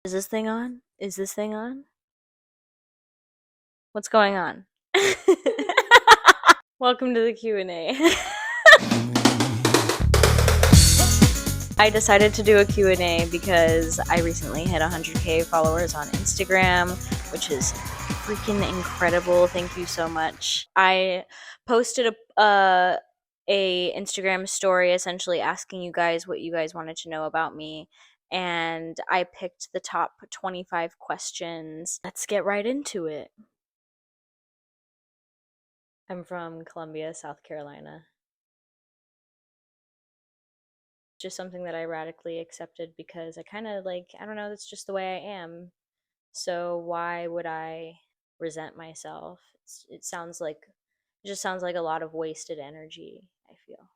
Is this thing on? Is this thing on? What's going on? Welcome to the Q&A. I decided to do a Q&A because I recently hit 100K followers on Instagram, which is freaking incredible. Thank you so much. I posted a Instagram story essentially asking you guys what you guys wanted to know about me, and I picked the top 25 questions. Let's get right into it. I'm from Columbia, South Carolina. Just something that I radically accepted because I kind of like, I don't know, that's just the way I am. So why would I resent myself? It just sounds like a lot of wasted energy, I feel.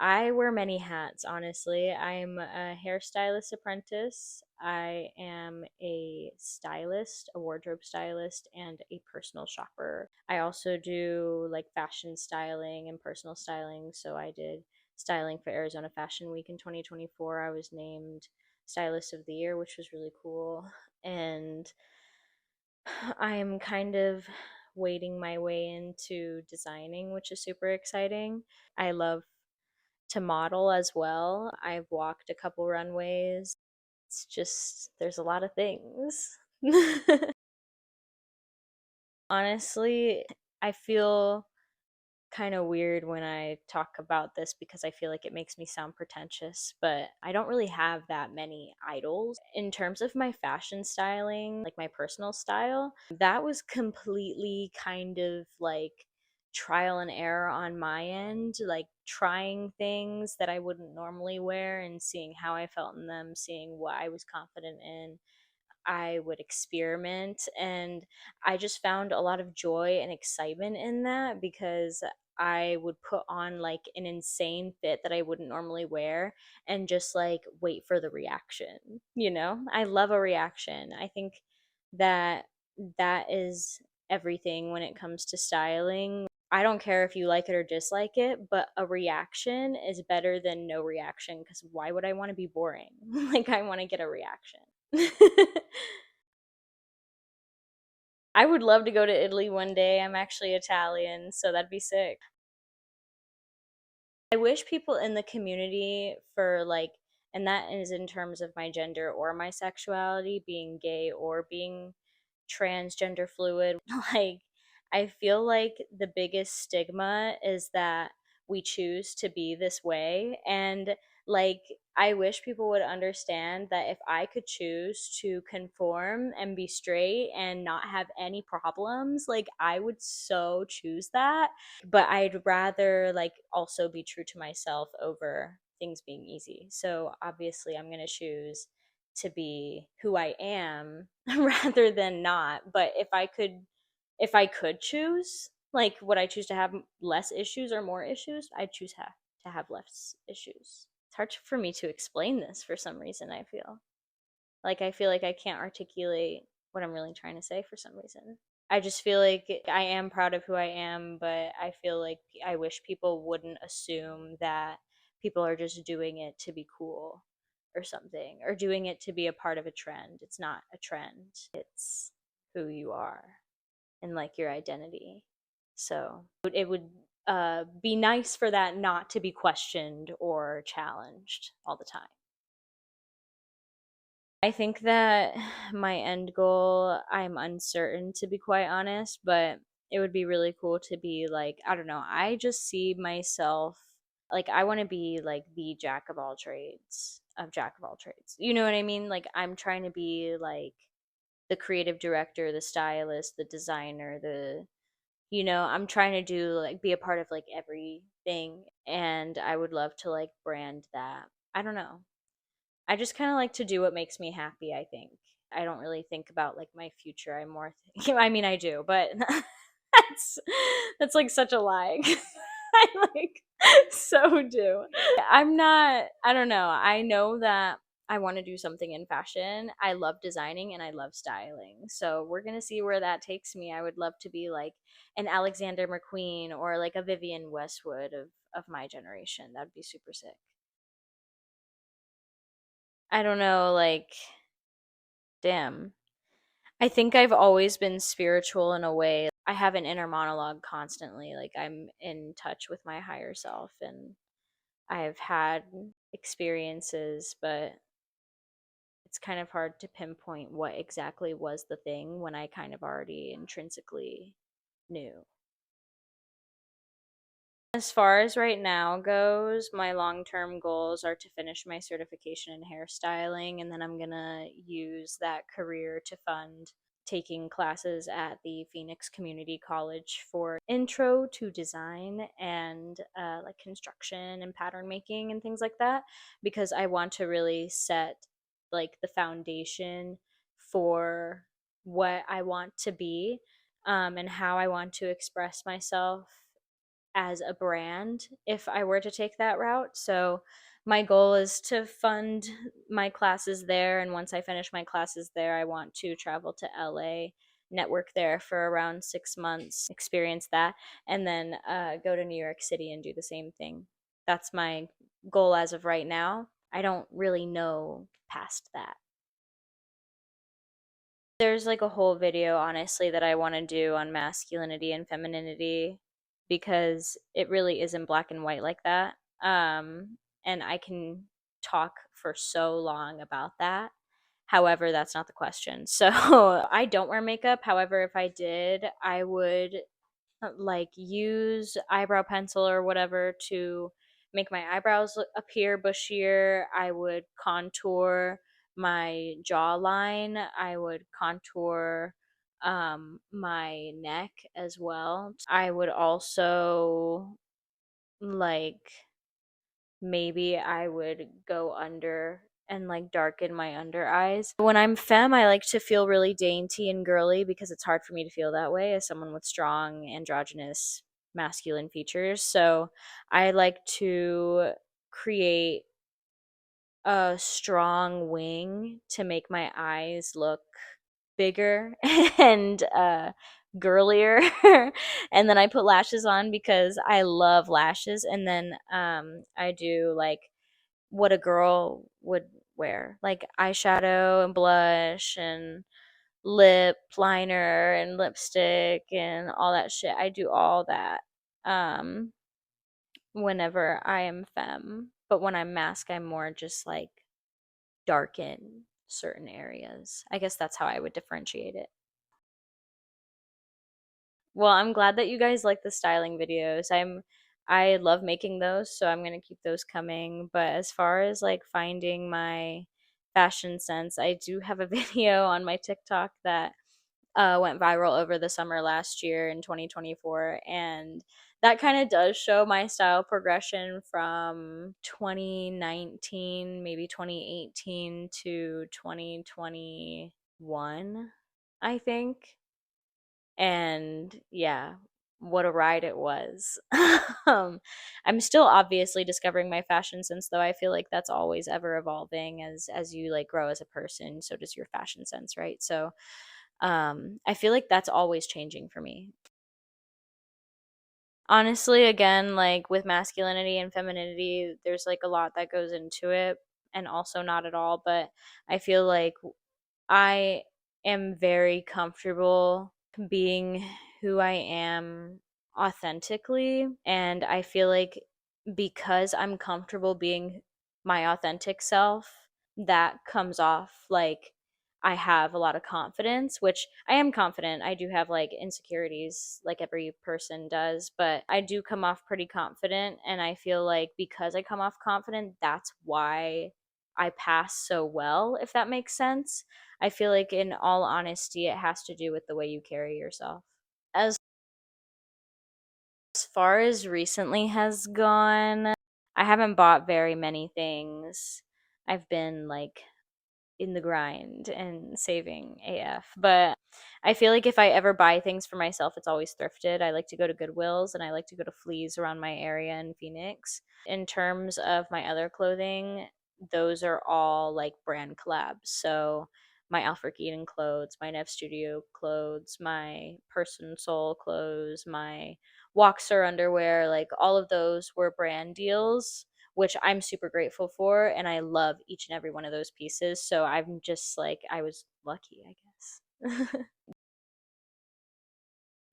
I wear many hats, honestly. I'm a hairstylist apprentice. I am a stylist, a wardrobe stylist, and a personal shopper. I also do like fashion styling and personal styling. So I did styling for Arizona Fashion Week in 2024. I was named Stylist of the Year, which was really cool. And I'm kind of wading my way into designing, which is super exciting. I love to model as well. I've walked a couple runways. It's just, there's a lot of things. Honestly, I feel kind of weird when I talk about this because I feel like it makes me sound pretentious, but I don't really have that many idols. In terms of my fashion styling, like my personal style, that was completely kind of like trial and error on my end, like trying things that I wouldn't normally wear and seeing how I felt in them, seeing what I was confident in. I would experiment, and I just found a lot of joy and excitement in that because I would put on like an insane fit that I wouldn't normally wear and just like wait for the reaction. I love a reaction. I think that that is everything when it comes to styling. I don't care if you like it or dislike it, but a reaction is better than no reaction because why would I want to be boring? Like, I want to get a reaction. I would love to go to Italy one day. I'm actually Italian, so that'd be sick. I wish people in the community for like, and that is in terms of my gender or my sexuality, being gay or being transgender fluid. Like, I feel like the biggest stigma is that we choose to be this way. And like, I wish people would understand that if I could choose to conform and be straight and not have any problems, like, I would so choose that. But I'd rather like also be true to myself over things being easy. So obviously I'm going to choose to be who I am rather than not. But if I could choose, like, would I choose to have less issues or more issues? I'd choose to have less issues. It's hard for me to explain this for some reason, I feel. Like, I feel like I can't articulate what I'm really trying to say for some reason. I just feel like I am proud of who I am, but I feel like I wish people wouldn't assume that people are just doing it to be cool or something, or doing it to be a part of a trend. It's not a trend, it's who you are and like your identity. So it would be nice for that not to be questioned or challenged all the time. I think that my end goal, I'm uncertain to be quite honest, but it would be really cool to be like, I don't know, I just see myself like I want to be like the jack of all trades, of jack of all trades. You know what I mean? Like, I'm trying to be like the creative director, the stylist, the designer, I'm trying to do like be a part of like everything, and I would love to like brand that. I don't know. I just kind of like to do what makes me happy, I think. I don't really think about like my future. I'm more I mean, I do, but that's that's like such a lie. I like so do. I'm not, I don't know. I know that I want to do something in fashion. I love designing and I love styling. So we're going to see where that takes me. I would love to be like an Alexander McQueen or like a Vivienne Westwood of my generation. That'd be super sick. I don't know, like, damn. I think I've always been spiritual in a way. I have an inner monologue constantly. Like, I'm in touch with my higher self, and I've had experiences, but it's kind of hard to pinpoint what exactly was the thing when I kind of already intrinsically knew. As far as right now goes, my long term goals are to finish my certification in hairstyling, and then I'm gonna use that career to fund taking classes at the Phoenix Community College for intro to design and like construction and pattern making and things like that, because I want to really set like the foundation for what I want to be, and how I want to express myself as a brand if I were to take that route. So my goal is to fund my classes there, and once I finish my classes there, I want to travel to LA, network there for around 6 months, experience that, and then go to New York City and do the same thing. That's my goal as of right now. I don't really know past that. There's like a whole video, honestly, that I want to do on masculinity and femininity because it really isn't black and white like that. And I can talk for so long about that. However, that's not the question. So I don't wear makeup. However, if I did, I would like use eyebrow pencil or whatever to make my eyebrows appear bushier. I would contour my jawline. I would contour my neck as well. I would also like maybe I would go under and like darken my under eyes. When I'm femme, I like to feel really dainty and girly because it's hard for me to feel that way as someone with strong androgynous masculine features. So I like to create a strong wing to make my eyes look bigger and girlier. And then I put lashes on because I love lashes. And then I do like what a girl would wear, like eyeshadow and blush and lip liner and lipstick and all that shit. I do all that um whenever I am femme, but when I'm mask, I'm more just like darken certain areas. I guess that's how I would differentiate it. Well, I'm glad that you guys like the styling videos. I love making those, so I'm gonna keep those coming. But as far as like finding my fashion sense, I do have a video on my TikTok that went viral over the summer last year in 2024, and that kind of does show my style progression from 2019, maybe 2018 to 2021, I think. And yeah, what a ride it was. I'm still obviously discovering my fashion sense, though. I feel like that's always ever evolving as you like grow as a person, so does your fashion sense, right? So I feel like that's always changing for me. Honestly, again, like with masculinity and femininity, there's like a lot that goes into it, and also not at all, but I feel like I am very comfortable being who I am authentically. And I feel like because I'm comfortable being my authentic self, that comes off like I have a lot of confidence, which I am confident. I do have like insecurities, like every person does, but I do come off pretty confident. And I feel like because I come off confident, that's why I pass so well, if that makes sense. I feel like, in all honesty, it has to do with the way you carry yourself. As far as recently has gone, I haven't bought very many things. I've been like in the grind and saving AF. But I feel like if I ever buy things for myself, it's always thrifted. I like to go to Goodwills and I like to go to Fleas around my area in Phoenix. In terms of my other clothing, those are all like brand collabs. So my Alfred Eden clothes, my Nev Studio clothes, my Person Soul clothes, my Walkster underwear, like all of those were brand deals which I'm super grateful for. And I love each and every one of those pieces. So I'm just like, I was lucky, I guess.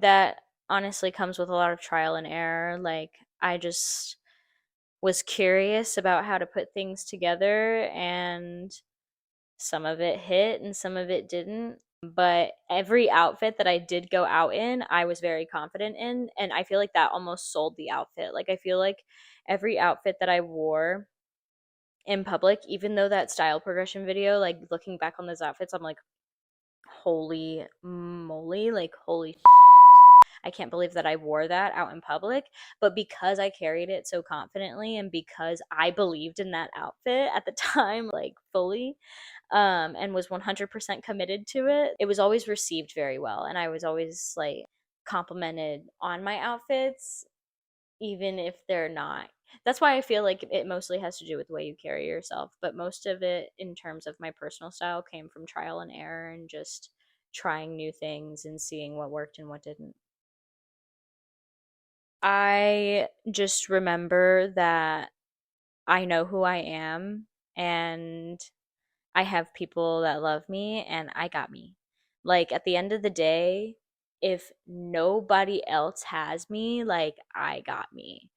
That honestly comes with a lot of trial and error. Like, I just was curious about how to put things together, and some of it hit and some of it didn't. But every outfit that I did go out in, I was very confident in. And I feel like that almost sold the outfit. Like, I feel like every outfit that I wore in public, even though that style progression video, like looking back on those outfits, I'm like, holy moly, like, holy shit. I can't believe that I wore that out in public. But because I carried it so confidently and because I believed in that outfit at the time, like fully, and was 100% committed to it, it was always received very well. And I was always like complimented on my outfits, even if they're not. That's why I feel like it mostly has to do with the way you carry yourself. But most of it, in terms of my personal style, came from trial and error and just trying new things and seeing what worked and what didn't. I just remember that I know who I am, and I have people that love me, and I got me. Like, at the end of the day, if nobody else has me, like, I got me.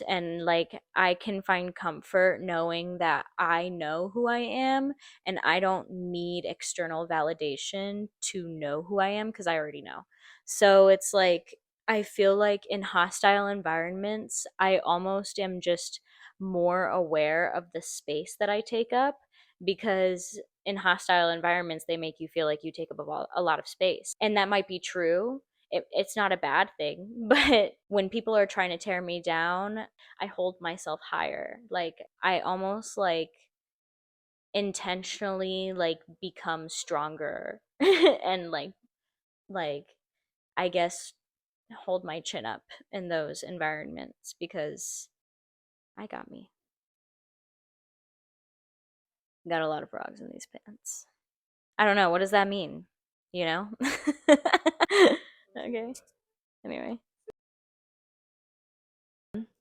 And like, I can find comfort knowing that I know who I am, and I don't need external validation to know who I am because I already know. So it's like, I feel like in hostile environments, I almost am just more aware of the space that I take up, because in hostile environments they make you feel like you take up a lot of space, and that might be true. It's not a bad thing, but when people are trying to tear me down, I hold myself higher. Like, I almost like intentionally like become stronger and like I guess hold my chin up in those environments because I got me. Got a lot of frogs in these pants. I don't know. What does that mean? You know? Okay. Anyway,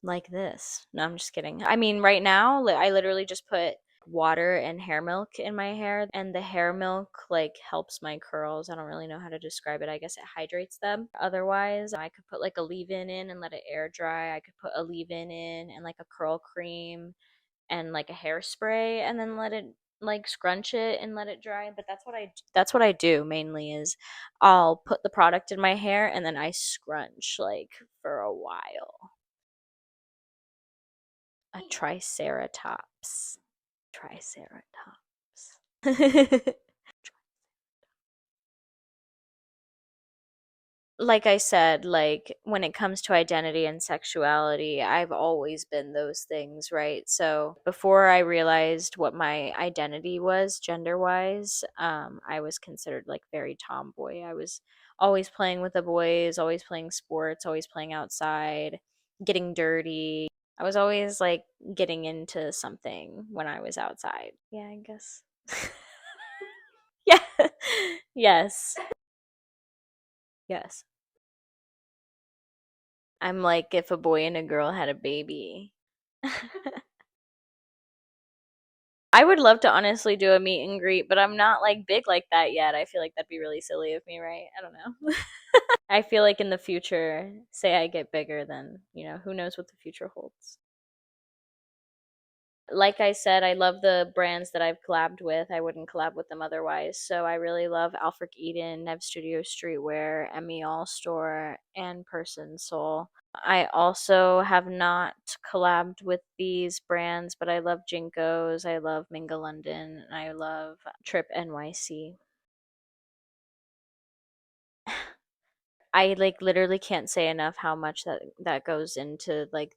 like this. No, I'm just kidding. I mean, right now, I literally just put water and hair milk in my hair, and the hair milk like helps my curls. I don't really know how to describe it. I guess it hydrates them. Otherwise, I could put like a leave-in in and let it air dry. I could put a leave-in in and like a curl cream and like a hairspray, and then let it like scrunch it and let it dry. But that's what I do mainly, is I'll put the product in my hair and then I scrunch like for a while. A triceratops. Triceratops. Like I said, like when it comes to identity and sexuality, I've always been those things, right? So before I realized what my identity was gender wise, I was considered like very tomboy. I was always playing with the boys, always playing sports, always playing outside, getting dirty. I was always like getting into something when I was outside. Yeah, I guess. Yeah. Yes. Yes. I'm like if a boy and a girl had a baby. I would love to honestly do a meet and greet, but I'm not like big like that yet. I feel like that'd be really silly of me, right? I don't know. I feel like in the future, say I get bigger, then, who knows what the future holds. Like I said, I love the brands that I've collabed with. I wouldn't collab with them otherwise. So I really love Alfred Eden, Nev Studio Streetwear, Emmy All Store, and Person Soul. I also have not collabed with these brands, but I love Jinkos, I love Minga London, and I love Trip NYC. I like literally can't say enough how much that goes into like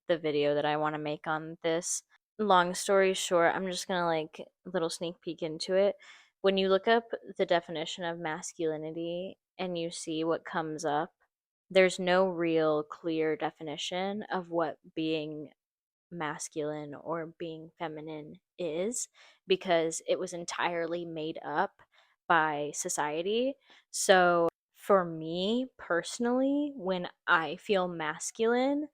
the video that I want to make on this. Long story short, I'm just gonna like a little sneak peek into it. When you look up the definition of masculinity and you see what comes up, there's no real clear definition of what being masculine or being feminine is, because it was entirely made up by society. So for me personally, when I feel masculine,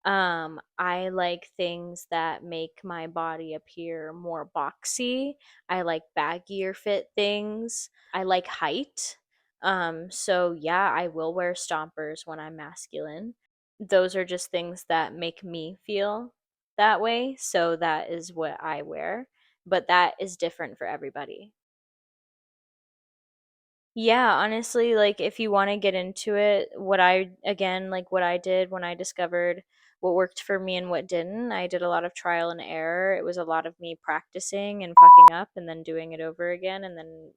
I like things that make my body appear more boxy. I like baggier fit things. I like height. So yeah, I will wear stompers when I'm masculine. Those are just things that make me feel that way. So that is what I wear. But that is different for everybody. Yeah, honestly, like if you want to get into it, what I did when I discovered what worked for me and what didn't, I did a lot of trial and error. It was a lot of me practicing and fucking up and then doing it over again and then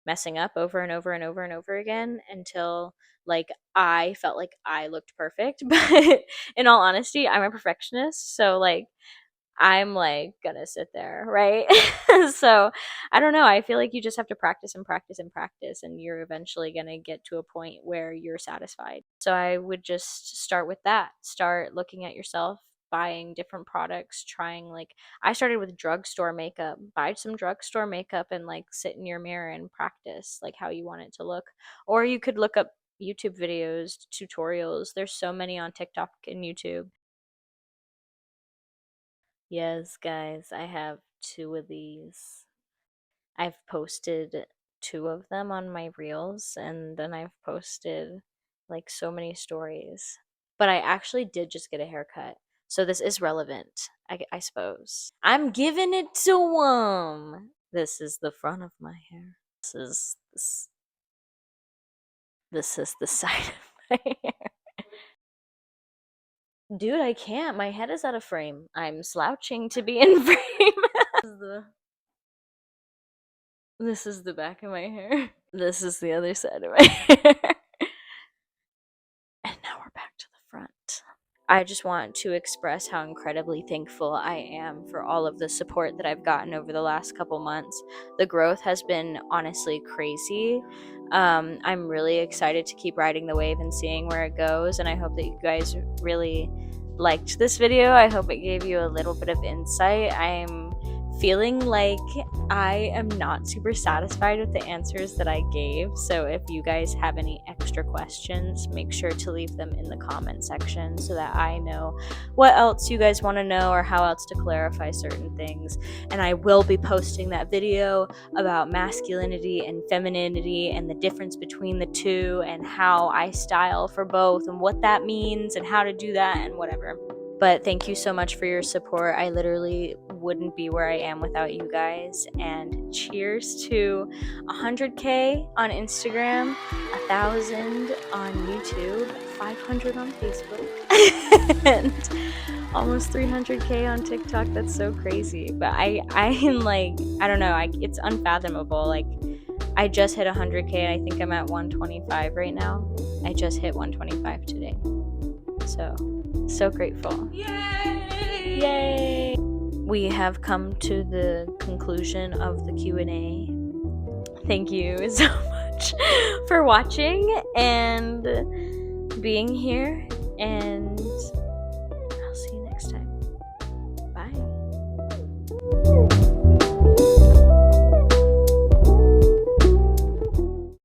messing up over and over and over and over again until like I felt like I looked perfect. But in all honesty, I'm a perfectionist, so like I'm like gonna sit there, right? So I don't know. I feel like you just have to practice and practice and practice, and you're eventually gonna get to a point where you're satisfied. So I would just start with that. Start looking at yourself, buying different products, trying like I started with drugstore makeup. Buy some drugstore makeup and like sit in your mirror and practice like how you want it to look. Or you could look up YouTube videos, tutorials. There's so many on TikTok and YouTube. Yes, guys, I have two of these. I've posted two of them on my reels, and then I've posted like so many stories. But I actually did just get a haircut, so this is relevant, I suppose. I'm giving it to him. This is the front of my hair. This is the side of my hair. Dude, I can't. My head is out of frame. I'm slouching to be in frame. the This is the back of my hair. This is the other side of my hair. And now we're back to the front. I just want to express how incredibly thankful I am for all of the support that I've gotten over the last couple months. The growth has been honestly crazy. I'm really excited to keep riding the wave and seeing where it goes. And I hope that you guys really liked this video. I hope it gave you a little bit of insight. I'm feeling like I am not super satisfied with the answers that I gave. So if you guys have any extra questions, make sure to leave them in the comment section so that I know what else you guys want to know or how else to clarify certain things. And I will be posting that video about masculinity and femininity and the difference between the two and how I style for both and what that means and how to do that and whatever. But thank you so much for your support. I literally wouldn't be where I am without you guys. And cheers to 100K on Instagram, 1,000 on YouTube, 500 on Facebook, and almost 300K on TikTok. That's so crazy. But I'm like, I don't know. It's unfathomable. Like, I just hit 100K and I think I'm at 125 right now. I just hit 125 today. So grateful. Yay! Yay! We have come to the conclusion of the Q&A. Thank you so much for watching and being here, and